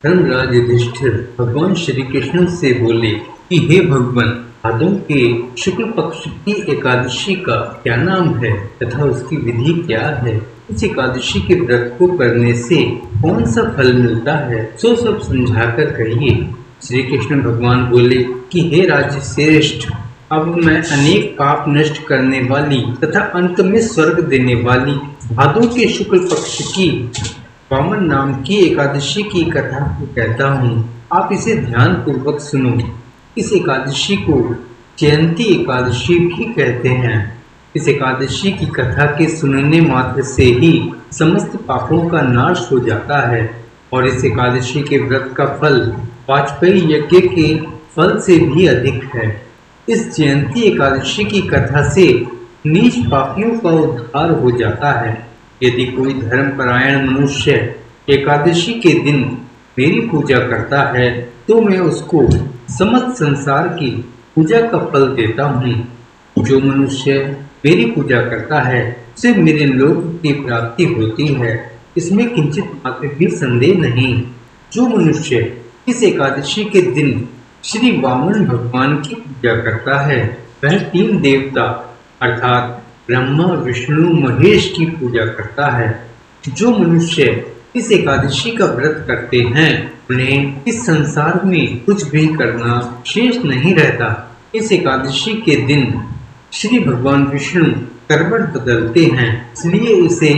धर्मराज युधिष्ठिर भगवान श्री कृष्ण से बोले कि हे भगवान, भादों के शुक्ल पक्ष की एकादशी का क्या नाम है तथा उसकी विधि क्या है। इस एकादशी के व्रत को करने से कौन सा फल मिलता है, सो सब समझाकर कहिए। श्री कृष्ण भगवान बोले कि हे राज्य श्रेष्ठ, अब मैं अनेक पाप नष्ट करने वाली तथा अंत में स्वर्ग देने वाली भादों के शुक्ल पक्ष की वामन नाम की एकादशी की कथा को कहता हूँ। आप इसे ध्यान पूर्वक सुनो। इस एकादशी को जयंती एकादशी भी कहते हैं। इस एकादशी की कथा के सुनने मात्र से ही समस्त पापों का नाश हो जाता है और इस एकादशी के व्रत का फल वाजपेयी यज्ञ के फल से भी अधिक है। इस जयंती एकादशी की कथा से नीच पापियों का उद्धार हो जाता है। यदि कोई धर्मपरायण मनुष्य एकादशी के दिन मेरी पूजा करता है तो मैं उसको समस्त संसार की पूजा का फल देता हूँ। जो मनुष्य मेरी पूजा करता है उसे मेरे लोक की प्राप्ति होती है, इसमें किंचित मात्र भी संदेह नहीं। जो मनुष्य इस एकादशी के दिन श्री वामन भगवान की पूजा करता है वह तीन देवता अर्थात ब्रह्मा विष्णु महेश की पूजा करता है। जो मनुष्य इस एकादशी का व्रत करते हैं उन्हें इस संसार में कुछ भी करना शेष नहीं रहता। इस एकादशी के दिन श्री भगवान विष्णु करवट बदलते हैं, इसलिए इसे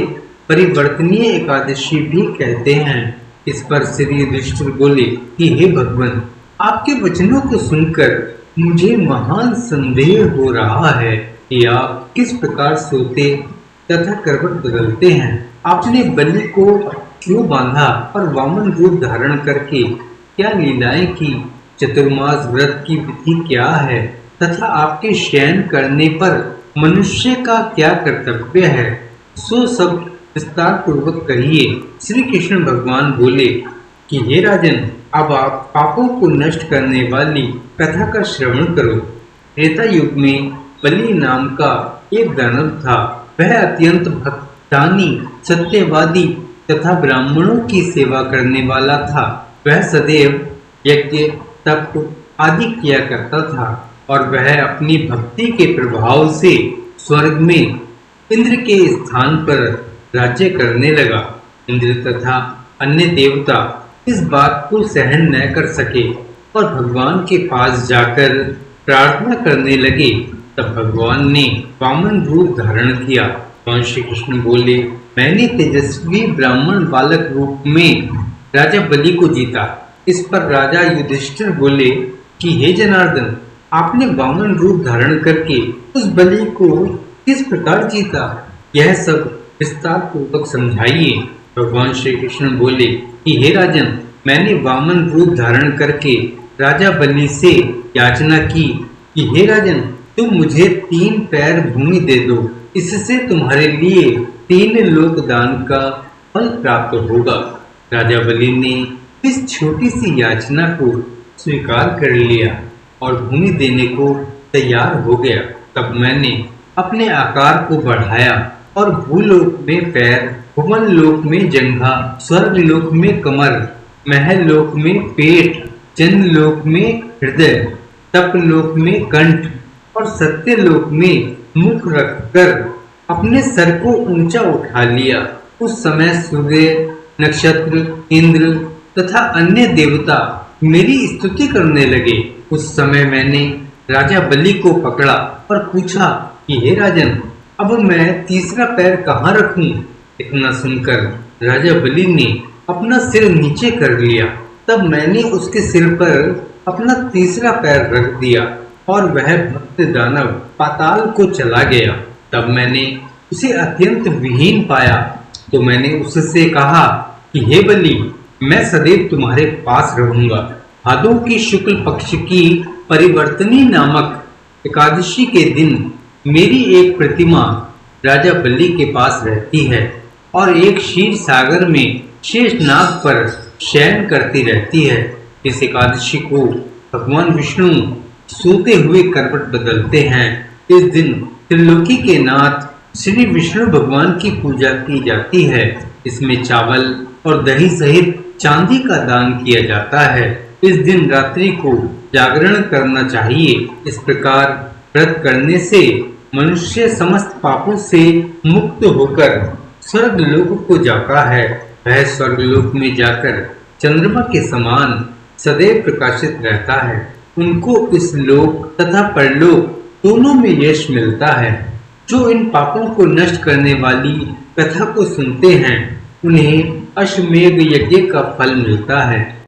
परिवर्तनीय एकादशी भी कहते हैं। इस पर श्री युधिष्ठिर बोले कि हे भगवान, आपके वचनों को सुनकर मुझे महान संदेह हो रहा है कि आप किस प्रकार सोते तथा करवट बदलते हैं। आपने बलि को क्यों बांधा और वामन रूप धारण करके क्या लीलाएं की, चतुर्मास व्रत की विधि क्या है तथा आपके शयन करने पर मनुष्य का क्या कर्तव्य है, सो सब विस्तार पूर्वक कहिए। श्री कृष्ण भगवान बोले कि हे राजन, अब आप पापों को नष्ट करने वाली कथा का श्रवण करो। त्रेता युग में बलि नाम का एक दानव था। वह अत्यंत भक्तानी, सत्यवादी तथा ब्राह्मणों की सेवा करने वाला था। वह सदैव यज्ञ तप आदि किया करता था और वह अपनी भक्ति के प्रभाव से स्वर्ग में इंद्र के स्थान पर राज्य करने लगा। इंद्र तथा अन्य देवता इस बात को सहन न कर सके और भगवान के पास जाकर प्रार्थना करने लगे। तब भगवान ने वामन रूप धारण किया। भगवान श्री कृष्ण बोले, मैंने तेजस्वी ब्राह्मण बालक रूप में राजा बलि को जीता। इस पर राजा युधिष्ठिर बोले कि हे जनार्दन, आपने वामन रूप धारण करके उस बलि को किस प्रकार जीता, यह सब विस्तार पूर्वक समझाइए। भगवान श्री कृष्ण बोले कि हे राजन, मैंने वामन रूप धारण करके राजा बलि से याचना की कि हे राजन, तुम मुझे 3 पैर भूमि दे दो, इससे तुम्हारे लिए 3 लोक दान का फल प्राप्त होगा। राजा बलि ने इस छोटी सी याचना को स्वीकार कर लिया और भूमि देने को तैयार हो गया। तब मैंने अपने आकार को बढ़ाया और भूलोक में पैर, भुवन लोक में जंघा, स्वर्ग लोक में कमर, महल लोक में पेट, जन लोक में हृदय, तप लोक में कंठ और सत्य लोक में मुख रखकर अपने सर को ऊंचा उठा लिया। उस समय सूर्य, नक्षत्र, इंद्र तथा अन्य देवता मेरी स्तुति करने लगे। उस समय मैंने राजा बलि को पकड़ा और पूछा कि हे राजन, अब मैं तीसरा पैर कहाँ रखूं? इतना सुनकर राजा बलि ने अपना सिर नीचे कर लिया। तब मैंने उसके सिर पर अपना तीसरा पैर रख दिया और वह भक्त दानव पाताल को चला गया। तब मैंने उसे अत्यंत विहीन पाया तो मैंने उससे कहा कि हे बलि, मैं सदैव तुम्हारे पास रहूंगा। भादों की शुक्ल पक्ष की परिवर्तनी नामक एकादशी के दिन मेरी एक प्रतिमा राजा बलि के पास रहती है और एक क्षीर सागर में शेषनाग पर शयन करती रहती है। इस एकादशी को भगवान विष्णु सोते हुए करवट बदलते हैं। इस दिन त्रिलोकी के नाथ श्री विष्णु भगवान की पूजा की जाती है। इसमें चावल और दही सहित चांदी का दान किया जाता है। इस दिन रात्रि को जागरण करना चाहिए। इस प्रकार व्रत करने से मनुष्य समस्त पापों से मुक्त होकर स्वर्ग लोक को जाता है। वह स्वर्ग लोक में जाकर चंद्रमा के समान सदैव प्रकाशित रहता है। उनको इस लोक तथा परलोक दोनों में यश मिलता है। जो इन पापों को नष्ट करने वाली कथा को सुनते हैं उन्हें अश्वमेध यज्ञ का फल मिलता है।